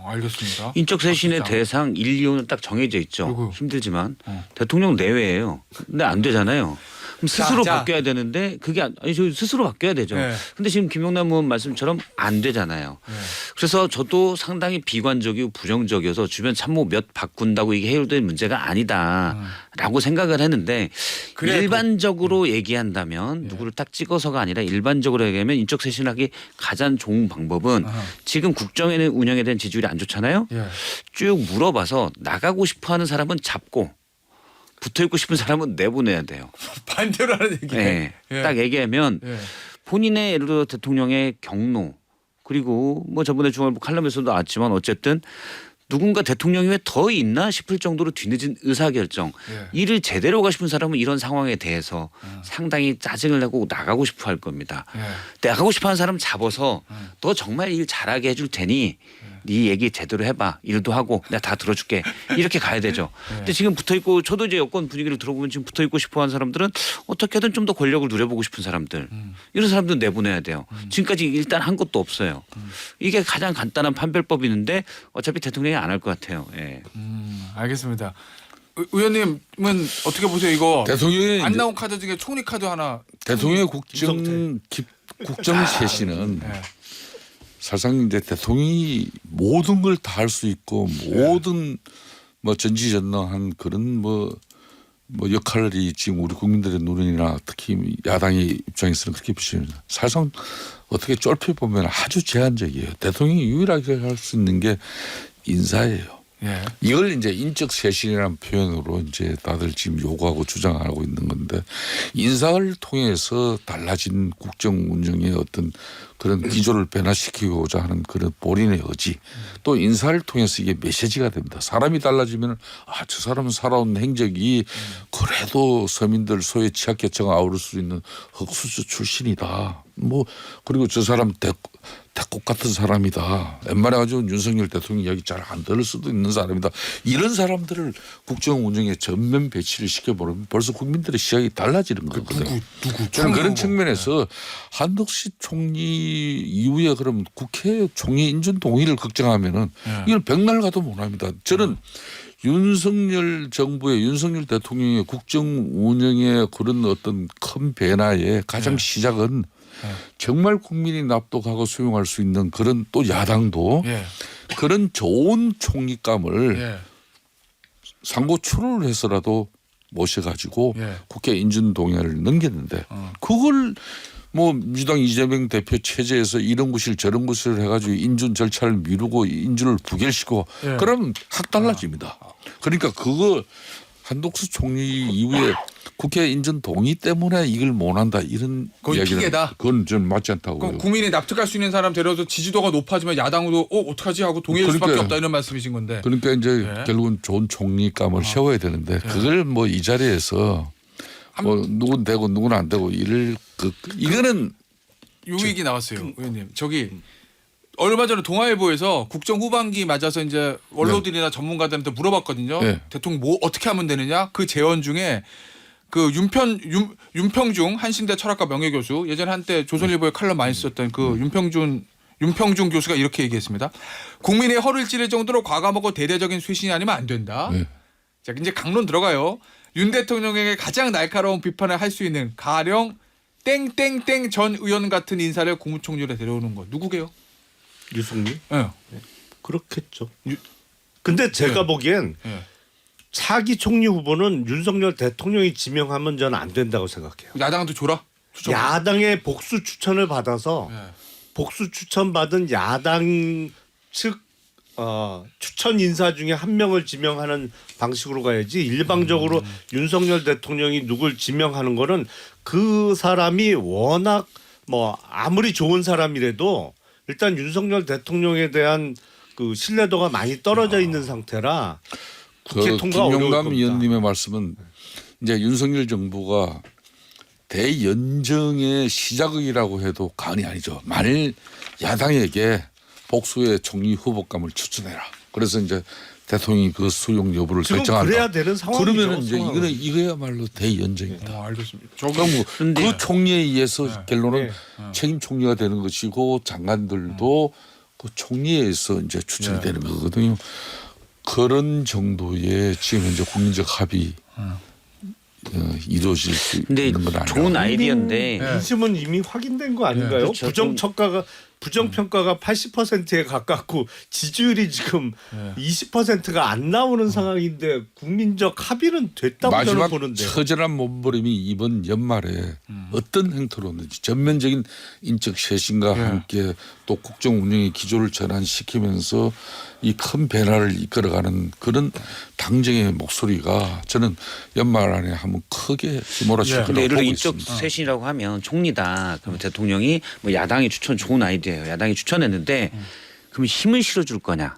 알겠습니다. 인적쇄신의 대상 1, 2호는 딱 정해져 있죠. 요거. 힘들지만 대통령 내외예요. 근데 안 되잖아요. 그럼 스스로 바뀌어야 되는데 그게 아니 저 스스로 바뀌어야 되죠. 근데 지금 김용남 의원 말씀처럼 안 되잖아요. 그래서 저도 상당히 비관적이고 부정적이어서 주변 참모 몇 바꾼다고 이게 해결될 문제가 아니다라고 생각을 했는데 일반적으로 얘기한다면 누구를 딱 찍어서가 아니라 일반적으로 얘기하면 인적쇄신하기 가장 좋은 방법은 지금 국정에 운영에 대한 지지율이 안 좋잖아요. 쭉 물어봐서 나가고 싶어하는 사람은 잡고 붙어있고 싶은 사람은 내보내야 돼요. 반대로 하는 얘기네. 딱 얘기하면 본인의 예를 들어 대통령의 경로 그리고 뭐 저번에 중앙일보 칼럼에서도 나왔지만 어쨌든 누군가 대통령이 왜 더 있나 싶을 정도로 뒤늦은 의사결정. 일을 제대로 하고 싶은 사람은 이런 상황에 대해서 상당히 짜증을 내고 나가고 싶어 할 겁니다. 나가고 싶어하는 사람 잡아서 너 정말 일 잘하게 해줄 테니 네 얘기 제대로 해봐. 일도 하고 내가 다 들어줄게. 이렇게 가야 되죠. 근데 지금 붙어있고 저도 이제 여권 분위기를 들어보면 지금 붙어있고 싶어하는 사람들은 어떻게든 좀 더 권력을 누려보고 싶은 사람들. 이런 사람들은 내보내야 돼요. 지금까지 일단 한 것도 없어요. 이게 가장 간단한 판별법이 있는데 어차피 대통령이 안 할 것 같아요. 알겠습니다. 의원님은 어떻게 보세요? 이거 대통령이 안 나온 카드 중에 총리 카드 하나. 대통령의 국정 쇄신은 사실상 이제 대통령이 모든 걸 다 할 수 있고 모든 뭐 전지전능한 그런 뭐 역할이 지금 우리 국민들의 눈이나 특히 야당의 입장에서는 그렇게 보시면 사실상 어떻게 쫄피 보면 아주 제한적이에요. 대통령이 유일하게 할 수 있는 게 인사예요. 이걸 이제 인적 쇄신이라는 표현으로 이제 다들 지금 요구하고 주장하고 있는 건데 인사를 통해서 달라진 국정 운영의 어떤 그런 기조를 변화시키고자 하는 그런 본인의 의지 또 인사를 통해서 이게 메시지가 됩니다. 사람이 달라지면 저 사람은 살아온 행적이 그래도 서민들 소외 취약계층을 아우를 수 있는 흑수저 출신이다. 뭐 그리고 저 사람 대꽃 같은 사람이다. 웬만해 가지고 윤석열 대통령 이야기 잘 안 들을 수도 있는 사람이다. 이런 사람들을 국정 운영에 전면 배치를 시켜버리면 벌써 국민들의 시각이 달라지는 거거든요. 저는 그런 측면에서 한덕수 총리 이후에 그럼 국회 총리 인준 동의를 걱정하면은 이건 백날 가도 못합니다. 저는 윤석열 정부의 윤석열 대통령의 국정 운영의 그런 어떤 큰 변화의 가장 시작은 정말 국민이 납득하고 수용할 수 있는 그런 또 야당도 그런 좋은 총리감을 상고출을 해서라도 모셔가지고 국회 인준동의안을 넘겼는데 그걸 뭐 민주당 이재명 대표 체제에서 이런 것을 저런 것을 해가지고 인준 절차를 미루고 인준을 부결시키고 그러면 확 달라집니다. 그러니까 그거 한독수 총리 이후에 국회 인준 동의 때문에 이걸 못한다 이런 그건 이야기는 핑계다. 그건 좀 맞지 않다고. 그럼 국민이 납득할 수 있는 사람 데려도 지지도가 높아지면 야당도 어떡하지 하고 동의할 수밖에 그러니까 없다 이런 말씀이신 건데. 그러니까 이제 결국은 좋은 총리감을 세워야 되는데 그걸 뭐 이 자리에서 뭐 누군 되고 누군 안 되고 이거는 요 얘기 나왔어요, 의원님. 저기 얼마 전에 동아일보에서 국정 후반기 맞아서 이제 원로들이나 전문가들한테 물어봤거든요. 대통령 뭐 어떻게 하면 되느냐? 그 재원 중에 그 윤평중 한신대 철학과 명예교수 예전에 한때 조선일보에 칼럼 많이 썼던 그 윤평중 교수가 이렇게 얘기했습니다. 국민의 허를 찌를 정도로 과감하고 대대적인 쇄신이 아니면 안 된다. 자, 이제 강론 들어가요. 윤 대통령에게 가장 날카로운 비판을 할 수 있는 가령 땡땡땡 전 의원 같은 인사를 국무총리로 데려오는 거 누구게요? 유승민? 네. 그렇겠죠. 근데 제가 보기엔 차기 총리 후보는 윤석열 대통령이 지명하면 저는 안 된다고 생각해요. 야당한테 줘라. 추천. 야당의 복수 추천을 받아서 복수 추천 받은 야당 측 추천 인사 중에 한 명을 지명하는 방식으로 가야지 일방적으로 윤석열 대통령이 누굴 지명하는 거는 그 사람이 워낙 뭐 아무리 좋은 사람이라도 일단 윤석열 대통령에 대한 그 신뢰도가 많이 떨어져 있는 상태라 국회 통과 어려울 김용남 겁니다. 의원님의 말씀은 이제 윤석열 정부가 대연정의 시작이라고 해도 과언이 아니죠. 만일 야당에게 복수의 총리 후보감을 추천해라. 그래서 이제 대통령이 그 수용 여부를 지금 결정한다. 그래야 되는 상황이죠. 그러면 이제 상황은. 이거야말로 대연정이다. 알겠습니다. 그럼 그 총리에 의해서 결론은 책임 총리가 되는 것이고 장관들도 그 총리에 의해서 이제 추천이 되는 거거든요. 그런 정도의 지금 현재 국민적 합의 이루어질 수 근데 있는 건 아니에요. 좋은 아이디어인데 민심은 이미 확인된 거 아닌가요? 그렇죠. 부정평가가 80%에 가깝고 지지율이 지금 20%가 안 나오는 상황인데 국민적 합의는 됐다고 저는 마지막 보는데. 처절한 몸부림이 이번 연말에 어떤 행태로든지 전면적인 인적 쇄신과 함께 또 국정 운영의 기조를 전환시키면서 이 큰 변화를 이끌어가는 그런 당정의 목소리가 저는 연말 안에 한번 크게 휘몰아칠 거라고 근데 예를 들어 보고 인적 있습니다. 쇄신이라고 하면 총리다. 그러면 대통령이 뭐 야당이 추천 좋은 아이디어예요. 야당이 추천했는데 그러면 힘을 실어줄 거냐?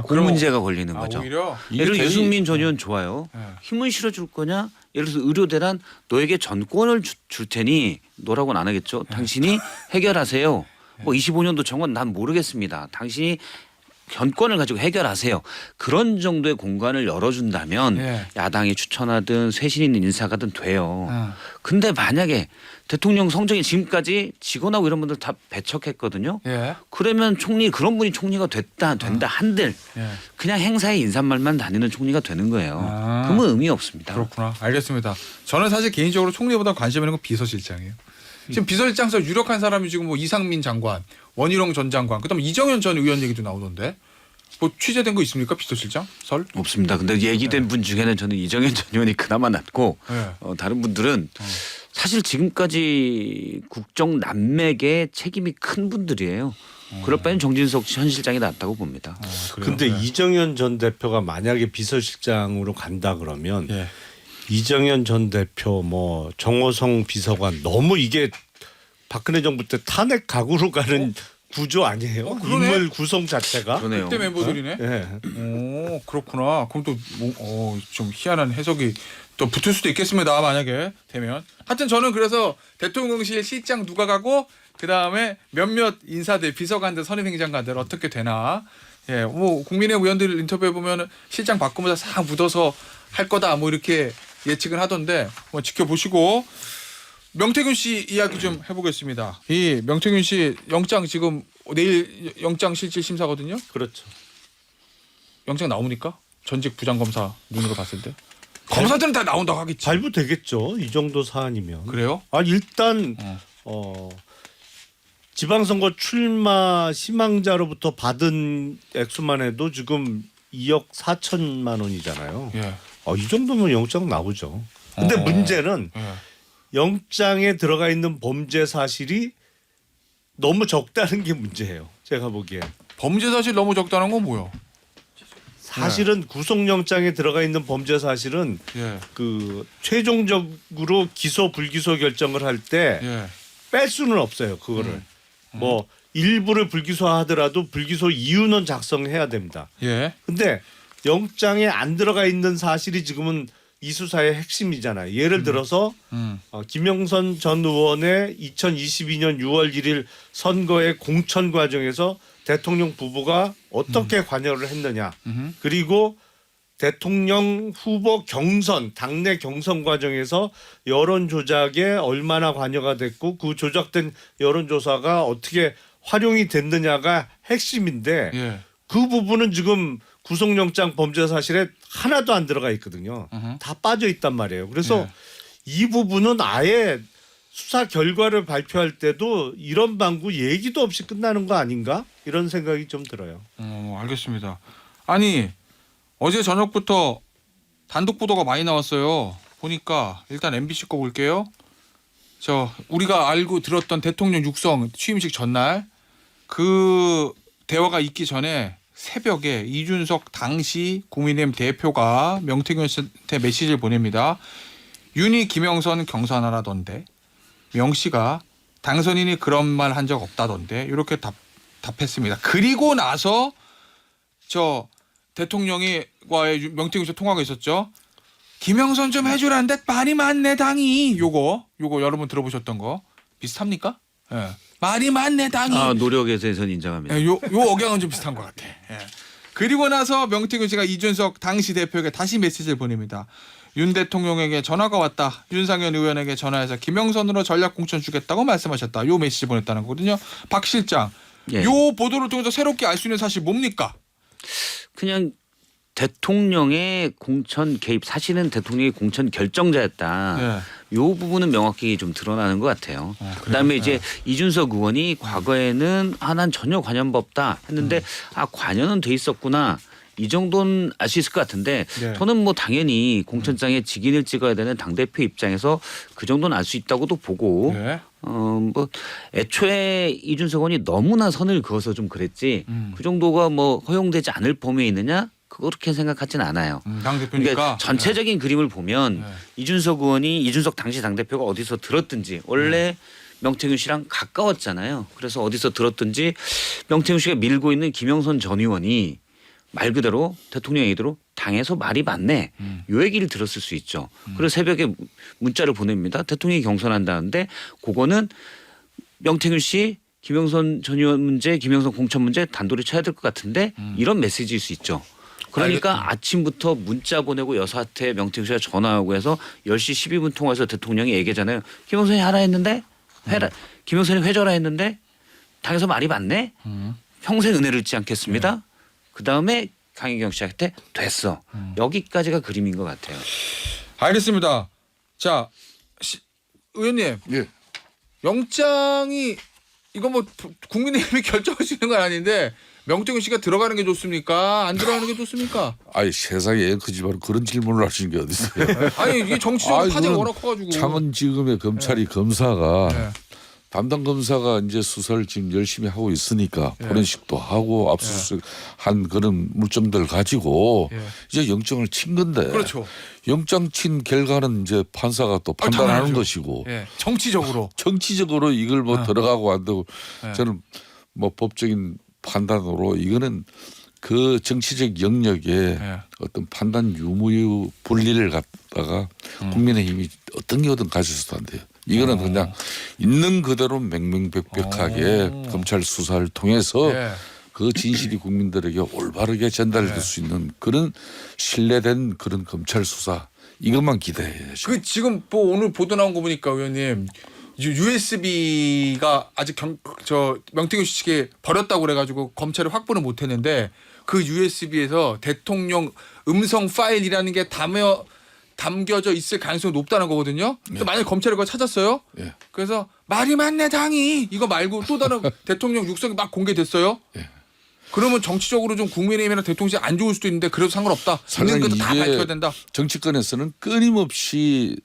그 문제가 걸리는 거죠. 오히려 예를 들어 대의- 유승민 전 의원 좋아요. 힘을 실어줄 거냐? 예를 들어서 의료대란 너에게 전권을 줄 테니 너라고는 안 하겠죠. 당신이 해결하세요. 뭐 25년도 정권 난 모르겠습니다. 당신이 견권을 가지고 해결하세요. 그런 정도의 공간을 열어준다면 야당이 추천하든 쇄신 있는 인사가든 돼요. 근데 만약에 대통령 성적이 지금까지 직원하고 이런 분들 다 배척했거든요. 그러면 총리 그런 분이 총리가 된다 한들 그냥 행사에 인사말만 다니는 총리가 되는 거예요. 그러면 의미 없습니다. 그렇구나. 알겠습니다. 저는 사실 개인적으로 총리보다 관심 있는 건 비서실장이에요. 지금 비서실장에서 유력한 사람이 지금 뭐 이상민 장관, 원희룡 전 장관, 그다음에 이정현 전 의원 얘기도 나오던데. 뭐 취재된 거 있습니까, 비서실장? 설? 없습니다. 근데 얘기된 분 중에는 저는 이정현 전 의원이 그나마 낫고 다른 분들은 사실 지금까지 국정 난맥에 책임이 큰 분들이에요. 그럴 바엔 정진석 현 실장이 낫다고 봅니다. 근데 이정현 전 대표가 만약에 비서실장으로 간다 그러면 이정현 전 대표 뭐 정호성 비서관 너무 이게 박근혜 정부 때 탄핵 각오로 가는 구조 아니에요? 그러네. 인물 구성 자체가. 그러네요. 그때 멤버들이네. 예. 오, 그렇구나. 그럼 또 좀 희한한 해석이 또 붙을 수도 있겠습니다. 만약에 되면. 하여튼 저는 그래서 대통령실 실장 누가 가고 그다음에 몇몇 인사들 비서관들 선임행정관들 어떻게 되나. 예, 뭐 국민의 의원들 인터뷰해 보면 실장 바꾸면서 싹 묻어서 할 거다 뭐 이렇게 예측을 하던데 뭐 지켜보시고. 명태균 씨 이야기 좀 해보겠습니다. 이 명태균 씨 영장 지금 내일 영장 실질 심사거든요. 그렇죠. 영장 나옵니까? 전직 부장검사 눈으로 봤을 때 검사들은 다 나온다고 하겠지. 발부되겠죠. 이 정도 사안이면. 그래요? 일단 지방선거 출마 희망자로부터 받은 액수만 해도 지금 2억 4천만 원이잖아요. 예. 이 정도면 영장 나오죠. 근데 문제는 예. 영장에 들어가 있는 범죄 사실이 너무 적다는 게 문제예요. 제가 보기에. 범죄 사실 너무 적다는 건 뭐요? 사실은 구속영장에 들어가 있는 범죄 사실은 예. 그 최종적으로 기소 불기소 결정을 할 때 뺄 예. 수는 없어요. 그거를 뭐 일부를 불기소하더라도 불기소 이유는 작성해야 됩니다. 예. 근데 영장에 안 들어가 있는 사실이 지금은 이 수사의 핵심이잖아요. 예를 들어서 김영선 전 의원의 2022년 6월 1일 선거의 공천 과정에서 대통령 부부가 어떻게 관여를 했느냐. 그리고 대통령 후보 경선, 당내 경선 과정에서 여론 조작에 얼마나 관여가 됐고 그 조작된 여론조사가 어떻게 활용이 됐느냐가 핵심인데 예. 그 부분은 지금 구속영장 범죄 사실에 하나도 안 들어가 있거든요. 다 빠져 있단 말이에요. 그래서 이 부분은 아예 수사 결과를 발표할 때도 이런 방구 얘기도 없이 끝나는 거 아닌가? 이런 생각이 좀 들어요. 알겠습니다. 아니 어제 저녁부터 단독 보도가 많이 나왔어요. 보니까 일단 MBC 거 볼게요. 우리가 알고 들었던 대통령 육성 취임식 전날 그 대화가 있기 전에 새벽에 이준석 당시 국민의힘 대표가 명태균 씨한테 메시지를 보냅니다. 윤희 김영선 경선하라던데 명 씨가 당선인이 그런 말 한 적 없다던데 이렇게 답했습니다. 그리고 나서 대통령과의 명태균 씨 통화가 있었죠. 김영선 좀 해주라는데 말이 많네 당이. 요거 여러분 들어보셨던 거 비슷합니까? 예. 말이 많네 당이. 노력에 대해서는 인정합니다. 요 억양은 좀 비슷한 것 같아. 예. 그리고 나서 명태균 씨가 이준석 당시 대표에게 다시 메시지를 보냅니다. 윤 대통령에게 전화가 왔다. 윤상현 의원에게 전화해서 김영선으로 전략 공천 주겠다고 말씀하셨다. 요 메시지 보냈다는 거거든요. 박 실장, 예. 요 보도를 통해서 새롭게 알 수 있는 사실 뭡니까? 그냥 대통령의 공천 개입, 사실은 대통령이 공천 결정자였다. 예. 요 부분은 명확히 좀 드러나는 것 같아요. 그다음에 이제 이준석 의원이 과거에는 난 전혀 관여가 없다 했는데 관여는 돼 있었구나. 이 정도는 알 수 있을 것 같은데 네. 저는 뭐 당연히 공천장에 직인을 찍어야 되는 당대표 입장에서 그 정도는 알 수 있다고도 보고 네. 뭐 애초에 이준석 의원이 너무나 선을 그어서 좀 그랬지 그 정도가 뭐 허용되지 않을 범위에 있느냐 그렇게 생각하지는 않아요. 당대표니까. 그러니까 전체적인 그림을 보면 이준석 의원이 이준석 당시 당대표가 어디서 들었든지 원래 명태균 씨랑 가까웠잖아요. 그래서 어디서 들었든지 명태균 씨가 밀고 있는 김영선 전 의원이 말 그대로 대통령 얘기대로 당에서 말이 많네. 요 얘기를 들었을 수 있죠. 그래서 새벽에 문자를 보냅니다. 대통령이 경선한다는데 그거는 명태균 씨 김영선 전 의원 문제, 김영선 공천 문제 단도리 쳐야 될 것 같은데 이런 메시지일 수 있죠. 그러니까 아침부터 문자 보내고 여사한테 명태균 씨가 전화하고 해서 10시 12분 통화해서 대통령이 얘기하잖아요. 김영선이 하라 했는데 김영선이 회절하 했는데 당에서 말이 많네. 평생 은혜를 잊지 않겠습니다. 그다음에 강희경 씨한테 됐어. 여기까지가 그림인 것 같아요. 알겠습니다. 자, 의원님. 예. 영장이 이거 뭐 국민의힘이 결정할 수 있는 건 아닌데 명태균 씨가 들어가는 게 좋습니까? 안 들어가는 게 좋습니까? 아니 세상에 그 집안 그런 질문을 하시는 게 어디 있어요? 아니 이게 정치적 파장이 워낙 커가지고. 창원지검의 검찰이 검사가 네. 담당 검사가 이제 수사를 지금 열심히 하고 있으니까 포렌식도 하고 압수수색 한 그런 물증들 가지고 이제 영장을 친 건데 그렇죠. 영장 친 결과는 이제 판사가 또 판단하는 당연하죠. 것이고 정치적으로 이걸 뭐 들어가고 안 되고 저는 뭐 법적인 판단으로 이거는 그 정치적 영역에 어떤 판단 유무유 분리를 갖다가 국민의힘이 어떤 게 어떤 가져서도 안 돼요. 이거는 그냥 있는 그대로 명명백백하게 검찰 수사를 통해서 그 진실이 국민들에게 올바르게 전달될 수 있는 그런 신뢰된 그런 검찰 수사 이것만 기대해야죠. 그 지금 뭐 오늘 보도 나온 거 보니까 의원님 USB가 아직 명태균 씨 측에 버렸다고 그래가지고 검찰이 확보를 못했는데 그 USB에서 대통령 음성 파일이라는 게 담겨져 있을 가능성이 높다는 거거든요. 근데 만약 검찰이 그걸 찾았어요. 예. 그래서 말이 맞네 당이 이거 말고 또 다른 대통령 육성이 막 공개됐어요. 예. 그러면 정치적으로 좀 국민의힘이나 대통령이 안 좋을 수도 있는데 그래도 상관없다. 있는 것도 다 이게 밝혀야 된다. 정치권에서는 끊임없이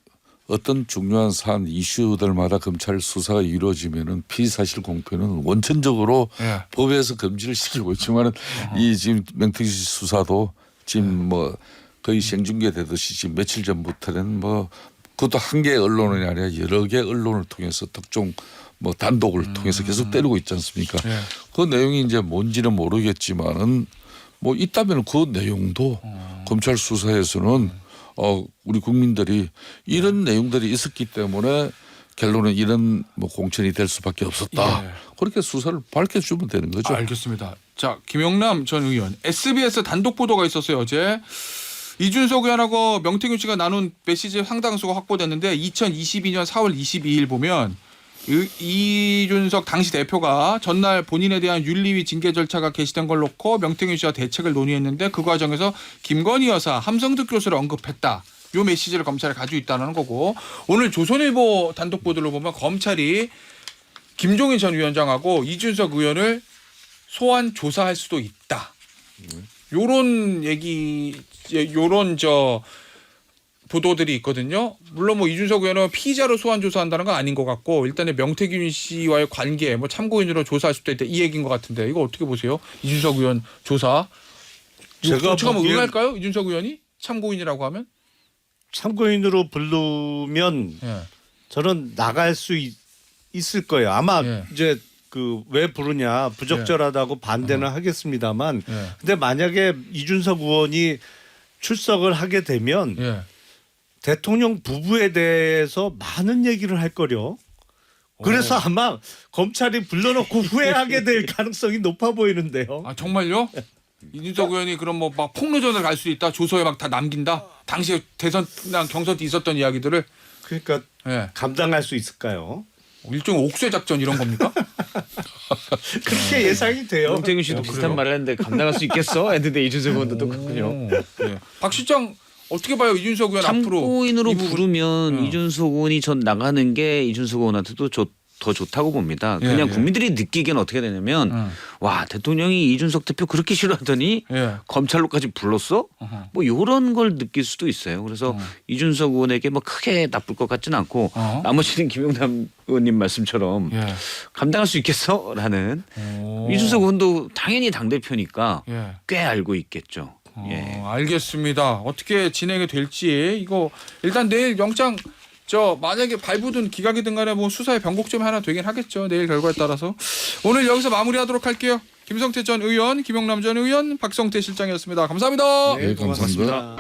어떤 중요한 사안 이슈들마다 검찰 수사가 이루어지면은 피의사실 공표는 원천적으로 예. 법에서 금지를 시키고 있지만은 이 지금 명태균 씨 수사도 지금 뭐 거의 생중계되듯이 지금 며칠 전부터는 뭐 그것도 한 개의 언론이 아니라 여러 개의 언론을 통해서 특종 뭐 단독을 통해서 계속 때리고 있지 않습니까? 예. 그 내용이 이제 뭔지는 모르겠지만은 뭐 있다면 그 내용도 검찰 수사에서는 우리 국민들이 이런 내용들이 있었기 때문에 결론은 이런 뭐 공천이 될 수밖에 없었다. 예. 그렇게 수사를 밝혀주면 되는 거죠. 알겠습니다. 자, 김영남 전 의원 SBS 단독 보도가 있었어요 어제. 이준석 의원하고 명태균 씨가 나눈 메시지 상당수가 확보됐는데 2022년 4월 22일 보면 이준석 당시 대표가 전날 본인에 대한 윤리위 징계 절차가 개시된 걸 놓고 명태균 씨와 대책을 논의했는데 그 과정에서 김건희 여사, 함성득 교수를 언급했다. 요 메시지를 검찰에 가지고 있다는 거고 오늘 조선일보 단독 보도를 보면 검찰이 김종인 전 위원장하고 이준석 의원을 소환 조사할 수도 있다. 요런 얘기, 요런 보도들이 있거든요. 물론 뭐 이준석 의원은 피의자로 소환 조사한다는 건 아닌 것 같고 일단은 명태균 씨와의 관계, 뭐 참고인으로 조사할 수도 있다 이 얘기인 것 같은데 이거 어떻게 보세요? 이준석 의원 조사. 제가 제가 뭐 보기엔 응할까요? 이준석 의원이 참고인이라고 하면? 참고인으로 부르면 예. 저는 나갈 수 있을 거예요. 아마 예. 이제 그 왜 부르냐 부적절하다고 반대는 하겠습니다만 예. 근데 만약에 이준석 의원이 출석을 하게 되면 예. 대통령 부부에 대해서 많은 얘기를 할 거려. 그래서 아마 검찰이 불러놓고 후회하게 될 가능성이 높아 보이는데요. 아 정말요? 이준석 의원이 그럼 뭐 막 폭로전을 갈 수 있다. 조서에 막 다 남긴다. 당시에 대선이나 경선 때 있었던 이야기들을. 그러니까 예. 감당할 수 있을까요? 일종의 옥쇄 작전 이런 겁니까? 그렇게 예상이 돼요. 명태균 씨도 비슷한 말을 했는데 감당할 수 있겠어? 했는데 이준석 의원도 똑같군요. 네. 박 실장 어떻게 봐요? 이준석 의원 앞으로 참고인으로 이 부분- 부르면 이준석 의원이 전 나가는 게 이준석 의원한테도 더 좋다고 봅니다. 예, 그냥 예. 국민들이 느끼기엔 어떻게 되냐면 와 대통령이 이준석 대표 그렇게 싫어하더니 예. 검찰로까지 불렀어? 뭐 이런 걸 느낄 수도 있어요. 그래서 이준석 의원에게 뭐 크게 나쁠 것 같지는 않고 나머지는 김영남 의원님 말씀처럼 예. 감당할 수 있겠어? 라는 이준석 의원도 당연히 당대표니까 예. 꽤 알고 있겠죠. 예. 알겠습니다. 어떻게 진행이 될지 이거 일단 내일 영장 만약에 발부든 기각이든 간에 뭐 수사의 변곡점이 하나 되긴 하겠죠. 내일 결과에 따라서. 오늘 여기서 마무리하도록 할게요. 김성태 전 의원, 김영남 전 의원, 박성태 실장이었습니다. 감사합니다. 네, 고맙습니다.